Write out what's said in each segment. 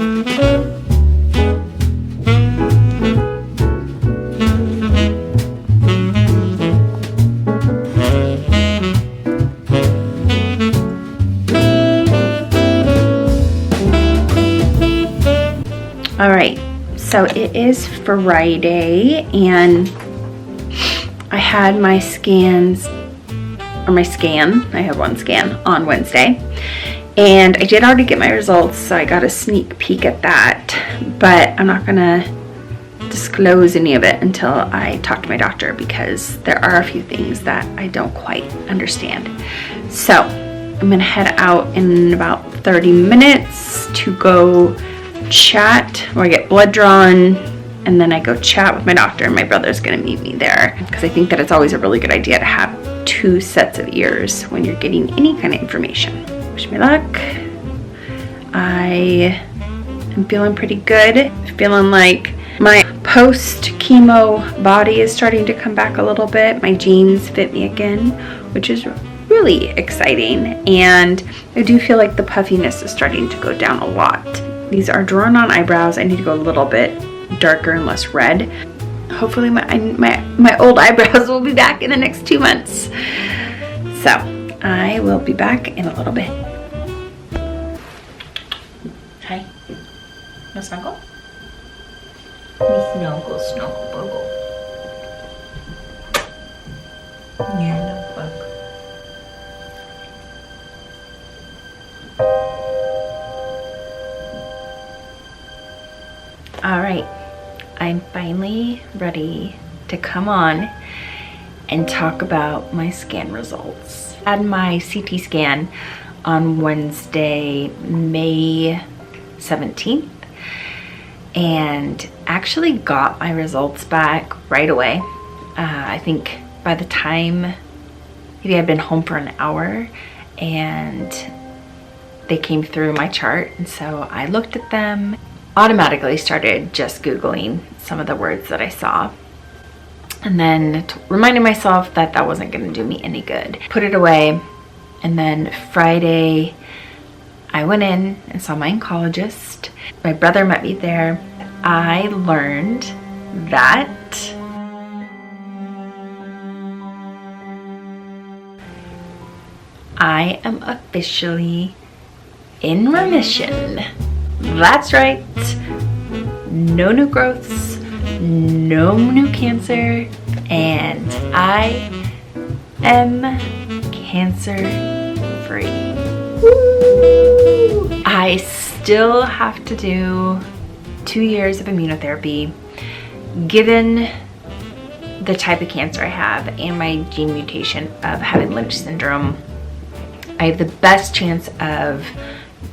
All right, so it is Friday and I had my scans, or my scan, I had one scan on Wednesday, and I did already get my results, so I got a sneak peek at that, but I'm not gonna disclose any of it until I talk to my doctor because there are a few things that I don't quite understand. So I'm gonna head out in about 30 minutes to go chat, where I get blood drawn, and then I go chat with my doctor, and my brother's gonna meet me there because I think that it's always a really good idea to have 2 sets of ears when you're getting any kind of information. Wish me luck. I am feeling pretty good. Feeling like my post-chemo body is starting to come back a little bit. My jeans fit me again, which is really exciting, and I do feel like the puffiness is starting to go down a lot. These are drawn on eyebrows. I need to go a little bit darker and less red. Hopefully my old eyebrows will be back in the next 2 months. So I will be back in a little bit. Hi. No snuggle? Snuggle, snuggle, buggle. Yeah, no bug. All right, I'm finally ready to come on and talk about my scan results. I had my CT scan on Wednesday, May 17th, and actually got my results back right away. I think by the time maybe I'd been home for an hour and they came through my chart, and so I looked at them, automatically started just Googling some of the words that I saw, and then reminding myself that that wasn't going to do me any good. Put it away, and then Friday I went in and saw my oncologist. My brother met me there. I learned that I am officially in remission. That's right, no new growths, no new cancer, and I am cancer free. Woo! I still have to do 2 years of immunotherapy. Given the type of cancer I have and my gene mutation of having Lynch syndrome, I have the best chance of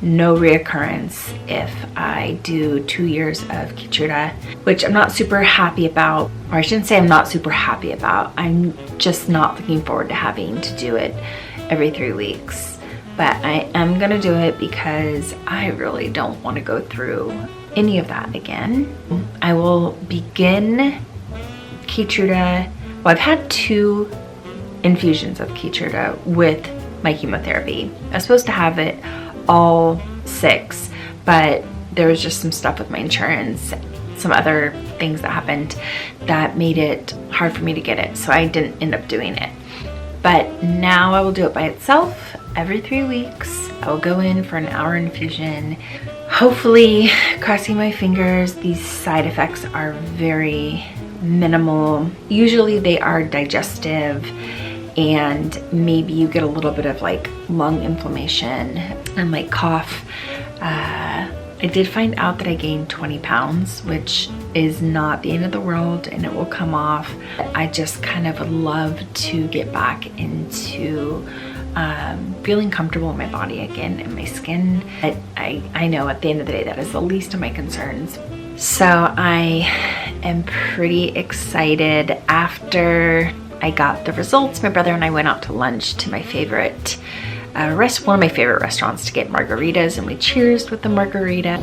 no reoccurrence if I do 2 years of Keytruda, which I'm not super happy about, or I shouldn't say I'm not super happy about. I'm just not looking forward to having to do it every 3 weeks. But I am gonna do it because I really don't want to go through any of that again. I will begin Keytruda. Well, I've had 2 infusions of Keytruda with my chemotherapy. I was supposed to have it all 6, but there was just some stuff with my insurance, some other things that happened that made it hard for me to get it, so I didn't end up doing it. But now I will do it by itself every 3 weeks. I will go in for an hour infusion. Hopefully, crossing my fingers, these side effects are very minimal. Usually they are digestive, and maybe you get a little bit of like lung inflammation and like cough. I did find out that I gained 20 pounds, which is not the end of the world, and it will come off. I just kind of love to get back into feeling comfortable in my body again, in my skin. I know at the end of the day that is the least of my concerns. So I am pretty excited. After I got the results, my brother and I went out to lunch to my favorite one of my favorite restaurants to get margaritas, and we cheersed with the margarita.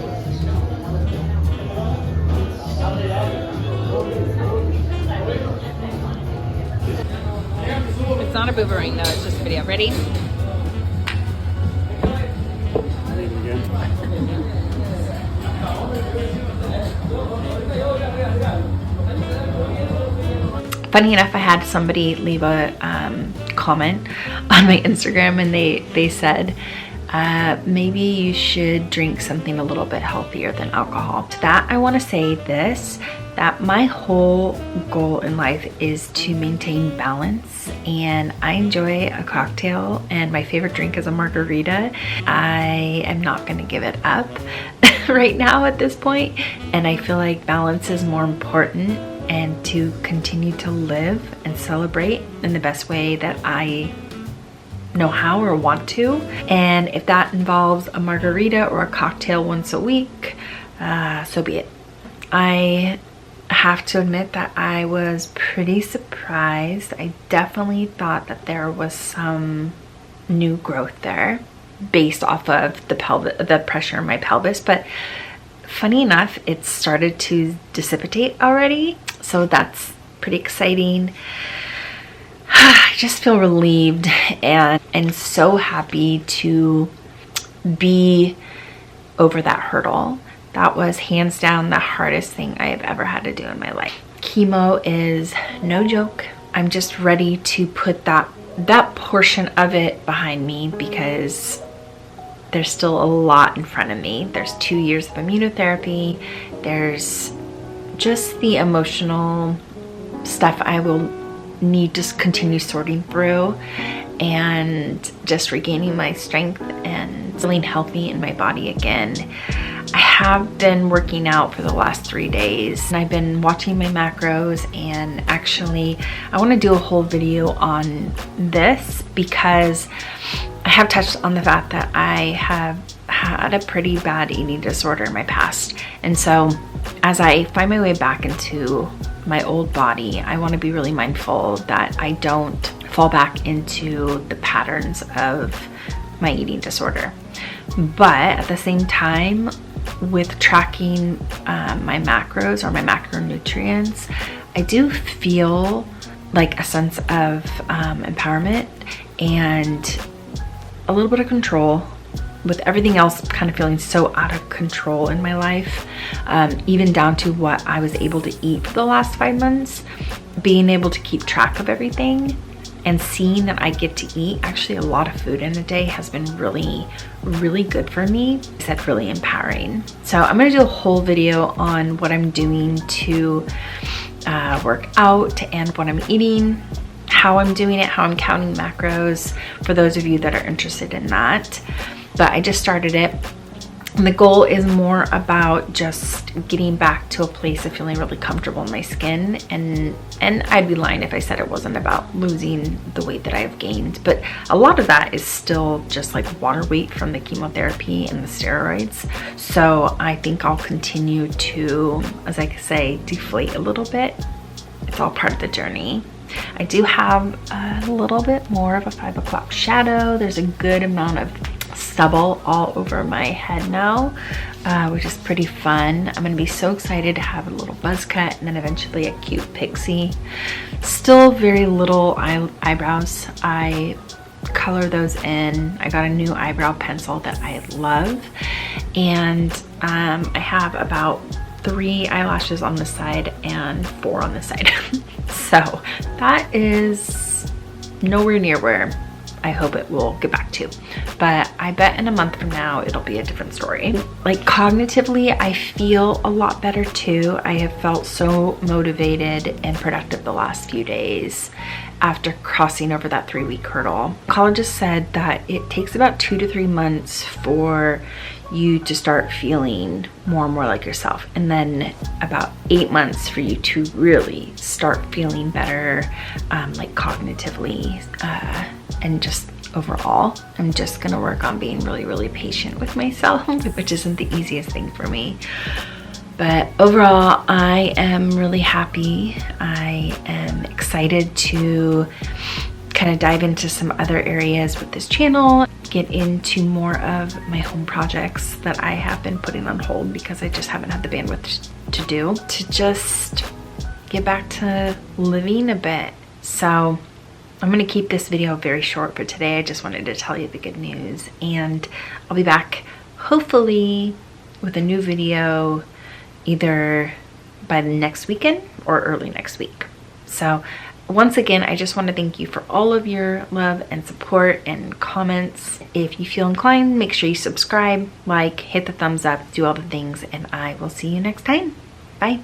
It's not a boomerang though, it's just a video. Ready? Funny enough, I had somebody leave a comment on my Instagram, and they said, maybe you should drink something a little bit healthier than alcohol. To that, I want to say this, that my whole goal in life is to maintain balance, and I enjoy a cocktail, and my favorite drink is a margarita. I am not going to give it up right now at this point, and I feel like balance is more important, and to continue to live and celebrate in the best way that I know how or want to. And if that involves a margarita or a cocktail once a week, so be it. I have to admit that I was pretty surprised. I definitely thought that there was some new growth there based off of the pressure in my pelvis, but funny enough, it started to dissipate already, so that's pretty exciting. I just feel relieved and so happy to be over that hurdle. That was hands down the hardest thing I have ever had to do in my life. Chemo is no joke. I'm just ready to put that portion of it behind me, because there's still a lot in front of me. There's 2 years of immunotherapy. There's just the emotional stuff I will need to continue sorting through, and just regaining my strength and feeling healthy in my body again. I have been working out for the last 3 days, and I've been watching my macros, and actually I want to do a whole video on this because I have touched on the fact that I have had a pretty bad eating disorder in my past. And so as I find my way back into my old body, I want to be really mindful that I don't fall back into the patterns of my eating disorder. But at the same time, with tracking my macros or my macronutrients, I do feel like a sense of empowerment and a little bit of control, with everything else kind of feeling so out of control in my life, even down to what I was able to eat for the last 5 months. Being able to keep track of everything and seeing that I get to eat actually a lot of food in a day has been really, really good for me. It's said really empowering. So I'm going to do a whole video on what I'm doing to work out and what I'm eating, how I'm doing it, how I'm counting macros, for those of you that are interested in that. But I just started it, and the goal is more about just getting back to a place of feeling really comfortable in my skin, and I'd be lying if I said it wasn't about losing the weight that I have gained. But a lot of that is still just like water weight from the chemotherapy and the steroids. So I think I'll continue to, as I say, deflate a little bit. It's all part of the journey. I do have a little bit more of a 5 o'clock shadow. There's a good amount of stubble all over my head now, which is pretty fun. I'm gonna be so excited to have a little buzz cut and then eventually a cute pixie. Still very little eyebrows. I color those in. I got a new eyebrow pencil that I love, and I have about 3 eyelashes on the side and 4 on the side. So that is nowhere near where I hope it will get back to, but I bet in a month from now it'll be a different story. Like cognitively, I feel a lot better too. I have felt so motivated and productive the last few days after crossing over that 3-week hurdle. Oncologist said that it takes about 2 to 3 months for you to start feeling more and more like yourself, and then about 8 months for you to really start feeling better, like cognitively, and just overall. I'm just gonna work on being really, really patient with myself, which isn't the easiest thing for me. But overall, I am really happy. I am excited to kind of dive into some other areas with this channel, get into more of my home projects that I have been putting on hold because I just haven't had the bandwidth to do, to just get back to living a bit. So I'm gonna keep this video very short for today. I just wanted to tell you the good news, and I'll be back hopefully with a new video either by the next weekend or early next week. So once again, I just want to thank you for all of your love and support and comments. If you feel inclined, make sure you subscribe, like, hit the thumbs up, do all the things, and I will see you next time. Bye.